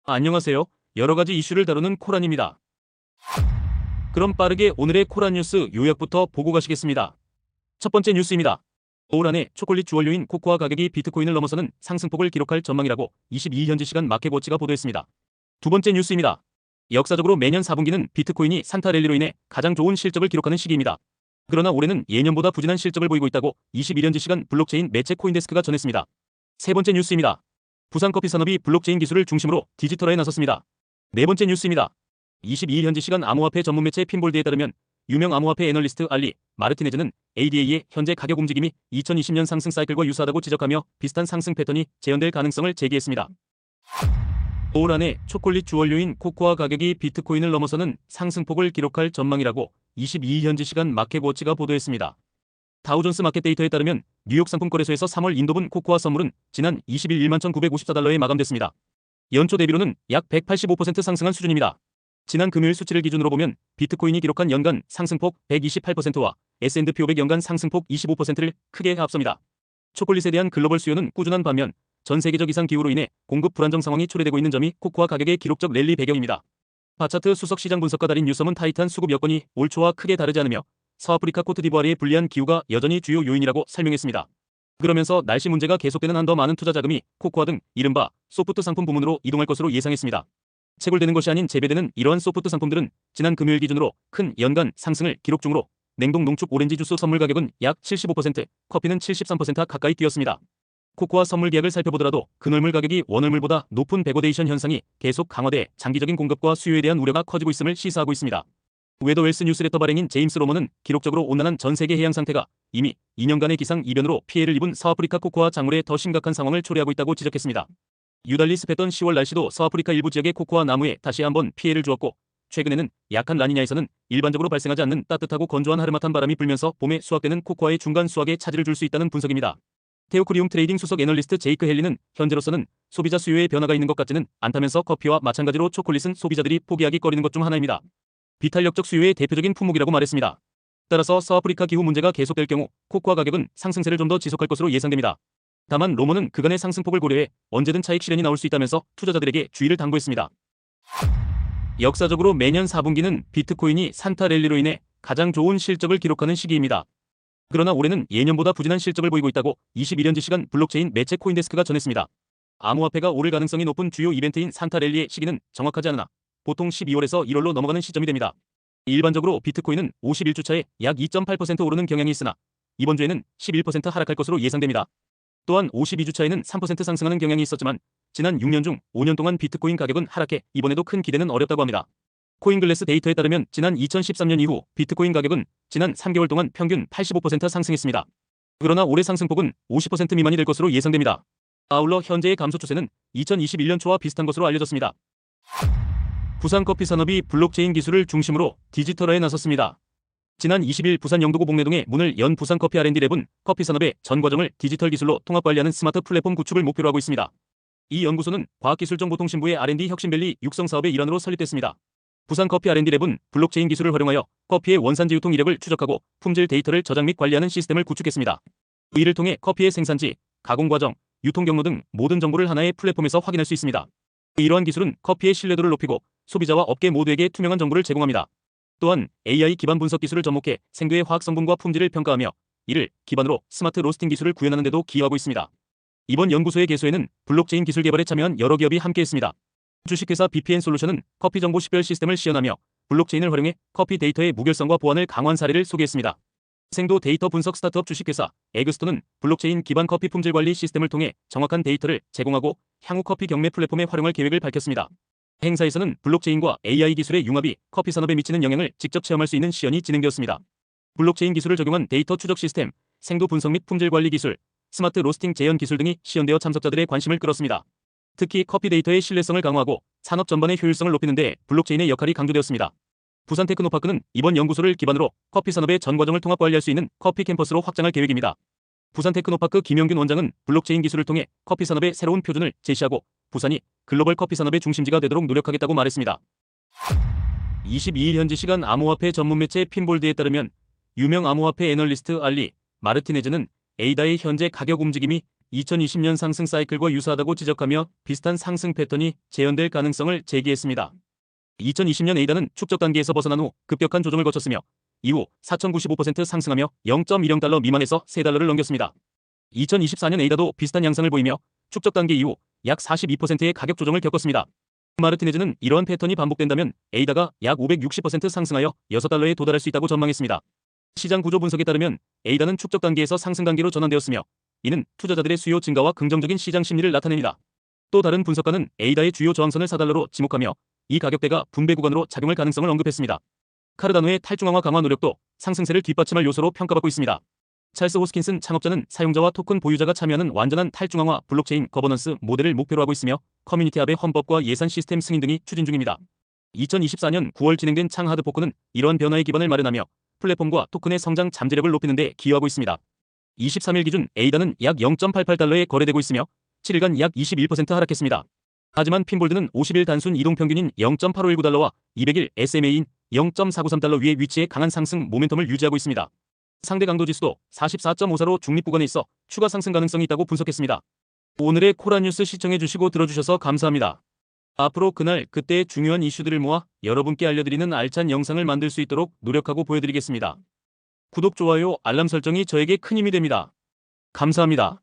안녕하세요. 여러가지 이슈를 다루는 코란입니다. 그럼 빠르게 오늘의 코란 뉴스 요약부터 보고 가시겠습니다. 첫 번째 뉴스입니다. 올 한해 초콜릿 주원료인 코코아 가격이 비트코인을 넘어서는 상승폭을 기록할 전망이라고 22일 현지 시간 마켓워치가 보도했습니다. 두 번째 뉴스입니다. 역사적으로 매년 4분기는 비트코인이 산타 랠리로 인해 가장 좋은 실적을 기록하는 시기입니다. 그러나 올해는 예년보다 부진한 실적을 보이고 있다고 21일 현지 시간 블록체인 매체 코인데스크가 전했습니다. 세 번째 뉴스입니다. 부산커피 산업이 블록체인 기술을 중심으로 디지털화에 나섰습니다. 네 번째 뉴스입니다. 22일 현지 시간 암호화폐 전문 매체 핀볼드에 따르면 유명 암호화폐 애널리스트 알리 마르티네즈는 ADA의 현재 가격 움직임이 2020년 상승 사이클과 유사하다고 지적하며 비슷한 상승 패턴이 재현될 가능성을 제기했습니다. 올 한해 초콜릿 주원료인 코코아 가격이 비트코인을 넘어서는 상승폭을 기록할 전망이라고 22일 현지 시간 마켓워치가 보도했습니다. 다우존스 마켓 데이터에 따르면 뉴욕 상품거래소에서 3월 인도분 코코아 선물은 지난 20일 11,954달러에 마감됐습니다. 연초 대비로는 약 185% 상승한 수준입니다. 지난 금요일 수치를 기준으로 보면 비트코인이 기록한 연간 상승폭 128%와 S&P 500 연간 상승폭 25%를 크게 앞섭니다. 초콜릿에 대한 글로벌 수요는 꾸준한 반면 전 세계적 이상 기후로 인해 공급 불안정 상황이 초래되고 있는 점이 코코아 가격의 기록적 랠리 배경입니다. 바차트 수석 시장 분석가 달인 뉴섬은 타이탄 수급 여건이 올 초와 크게 다르지 않으며 서아프리카 코트디부아르의 불리한 기후가 여전히 주요 요인이라고 설명했습니다. 그러면서 날씨 문제가 계속되는 한 더 많은 투자 자금이 코코아 등 이른바 소프트 상품 부문으로 이동할 것으로 예상했습니다. 채굴되는 것이 아닌 재배되는 이러한 소프트 상품들은 지난 금요일 기준으로 큰 연간 상승을 기록 중으로 냉동 농축 오렌지 주스 선물 가격은 약 75%, 커피는 73% 가까이 뛰었습니다. 코코아 선물 계약을 살펴보더라도 근월물 가격이 원월물보다 높은 베거데이션 현상이 계속 강화돼 장기적인 공급과 수요에 대한 우려가 커지고 있음을 시사하고 있습니다. 웨더웰스 뉴스레터 발행인 제임스 로먼은 기록적으로 온난한 전 세계 해양 상태가 이미 2년간의 기상 이변으로 피해를 입은 서아프리카 코코아 작물에 더 심각한 상황을 초래하고 있다고 지적했습니다. 유달리 습했던 10월 날씨도 서아프리카 일부 지역의 코코아 나무에 다시 한번 피해를 주었고 최근에는 약한 라니냐에서는 일반적으로 발생하지 않는 따뜻하고 건조한 하르마탄 바람이 불면서 봄에 수확되는 코코아의 중간 수확에 차질을 줄 수 있다는 분석입니다. 테오크리움 트레이딩 수석 애널리스트 제이크 헬리는 현재로서는 소비자 수요에 변화가 있는 것 같지는 않다면서 커피와 마찬가지로 초콜릿은 소비자들이 포기하기 꺼리는 것 중 하나입니다. 비탄력적 수요의 대표적인 품목이라고 말했습니다. 따라서 서아프리카 기후 문제가 계속될 경우 코코아 가격은 상승세를 좀 더 지속할 것으로 예상됩니다. 다만 로먼은 그간의 상승폭을 고려해 언제든 차익 실현이 나올 수 있다면서 투자자들에게 주의를 당부했습니다. 역사적으로 매년 4분기는 비트코인이 산타 랠리로 인해 가장 좋은 실적을 기록하는 시기입니다. 그러나 올해는 예년보다 부진한 실적을 보이고 있다고 21현지 시간 블록체인 매체 코인데스크가 전했습니다. 암호화폐가 오를 가능성이 높은 주요 이벤트인 산타 랠리의 시기는 정확하지 않으나 보통 12월에서 1월로 넘어가는 시점이 됩니다. 일반적으로 비트코인은 51주차에 약 2.8% 오르는 경향이 있으나 이번 주에는 11% 하락할 것으로 예상됩니다. 또한 52주차에는 3% 상승하는 경향이 있었지만 지난 6년 중 5년 동안 비트코인 가격은 하락해 이번에도 큰 기대는 어렵다고 합니다. 코인글래스 데이터에 따르면 지난 2013년 이후 비트코인 가격은 지난 3개월 동안 평균 85% 상승했습니다. 그러나 올해 상승폭은 50% 미만이 될 것으로 예상됩니다. 아울러 현재의 감소 추세는 2021년 초와 비슷한 것으로 알려졌습니다. 부산커피 산업이 블록체인 기술을 중심으로 디지털화에 나섰습니다. 지난 20일 부산 영도구 복내동에 문을 연 부산커피 R&D랩은 커피 산업의 전 과정을 디지털 기술로 통합 관리하는 스마트 플랫폼 구축을 목표로 하고 있습니다. 이 연구소는 과학기술정보통신부의 R&D 혁신밸리 육성 사업의 일환으로 설립됐습니다. 부산커피 R&D랩은 블록체인 기술을 활용하여 커피의 원산지 유통 이력을 추적하고 품질 데이터를 저장 및 관리하는 시스템을 구축했습니다. 이를 통해 커피의 생산지, 가공 과정, 유통 경로 등 모든 정보를 하나의 플랫폼에서 확인할 수 있습니다. 이러한 기술은 커피의 신뢰도를 높이고 소비자와 업계 모두에게 투명한 정보를 제공합니다. 또한 AI 기반 분석 기술을 접목해 생두의 화학 성분과 품질을 평가하며 이를 기반으로 스마트 로스팅 기술을 구현하는 데도 기여하고 있습니다. 이번 연구소의 개소에는 블록체인 기술 개발에 참여한 여러 기업이 함께했습니다. 주식회사 BPN 솔루션은 커피 정보 식별 시스템을 시연하며 블록체인을 활용해 커피 데이터의 무결성과 보안을 강화한 사례를 소개했습니다. 생도 데이터 분석 스타트업 주식회사 에그스톤은 블록체인 기반 커피 품질 관리 시스템을 통해 정확한 데이터를 제공하고 향후 커피 경매 플랫폼에 활용할 계획을 밝혔습니다. 행사에서는 블록체인과 AI 기술의 융합이 커피 산업에 미치는 영향을 직접 체험할 수 있는 시연이 진행되었습니다. 블록체인 기술을 적용한 데이터 추적 시스템, 생도 분석 및 품질 관리 기술, 스마트 로스팅 재현 기술 등이 시연되어 참석자들의 관심을 끌었습니다. 특히 커피 데이터의 신뢰성을 강화하고 산업 전반의 효율성을 높이는 데 블록체인의 역할이 강조되었습니다. 부산 테크노파크는 이번 연구소를 기반으로 커피 산업의 전 과정을 통합 관리할 수 있는 커피 캠퍼스로 확장할 계획입니다. 부산 테크노파크 김영균 원장은 블록체인 기술을 통해 커피 산업의 새로운 표준을 제시하고 부산이 글로벌 커피 산업의 중심지가 되도록 노력하겠다고 말했습니다. 22일 현지 시간 암호화폐 전문 매체 핀볼드에 따르면 유명 암호화폐 애널리스트 알리 마르티네즈는 에이다의 현재 가격 움직임이 2020년 상승 사이클과 유사하다고 지적하며 비슷한 상승 패턴이 재현될 가능성을 제기했습니다. 2020년 에이다는 축적 단계에서 벗어난 후 급격한 조정을 거쳤으며 이후 4,095% 상승하며 0.10달러 미만에서 3달러를 넘겼습니다. 2024년 에이다도 비슷한 양상을 보이며 축적 단계 이후 약 42%의 가격 조정을 겪었습니다. 마르티네즈는 이러한 패턴이 반복된다면 에이다가 약 560% 상승하여 6달러에 도달할 수 있다고 전망했습니다. 시장 구조 분석에 따르면 에이다는 축적 단계에서 상승 단계로 전환되었으며 이는 투자자들의 수요 증가와 긍정적인 시장 심리를 나타냅니다. 또 다른 분석가는 에이다의 주요 저항선을 4달러로 지목하며 이 가격대가 분배 구간으로 작용할 가능성을 언급했습니다. 카르다노의 탈중앙화 강화 노력도 상승세를 뒷받침할 요소로 평가받고 있습니다. 찰스 호스킨슨 창업자는 사용자와 토큰 보유자가 참여하는 완전한 탈중앙화 블록체인 거버넌스 모델을 목표로 하고 있으며 커뮤니티 합의 헌법과 예산 시스템 승인 등이 추진 중입니다. 2024년 9월 진행된 창 하드포크는 이러한 변화의 기반을 마련하며 플랫폼과 토큰의 성장 잠재력을 높이는 데 기여하고 있습니다. 23일 기준 에이다는 약 0.88달러에 거래되고 있으며 7일간 약 21% 하락했습니다. 하지만 핀볼드는 50일 단순 이동 평균인 0.8519달러와 200일 SMA인 0.493달러 위에 위치해 강한 상승 모멘텀을 유지하고 있습니다. 상대 강도 지수도 44.54로 중립 구간에 있어 추가 상승 가능성이 있다고 분석했습니다. 오늘의 코라 뉴스 시청해주시고 들어주셔서 감사합니다. 앞으로 그날 그때의 중요한 이슈들을 모아 여러분께 알려드리는 알찬 영상을 만들 수 있도록 노력하고 보여드리겠습니다. 구독, 좋아요, 알람 설정이 저에게 큰 힘이 됩니다. 감사합니다.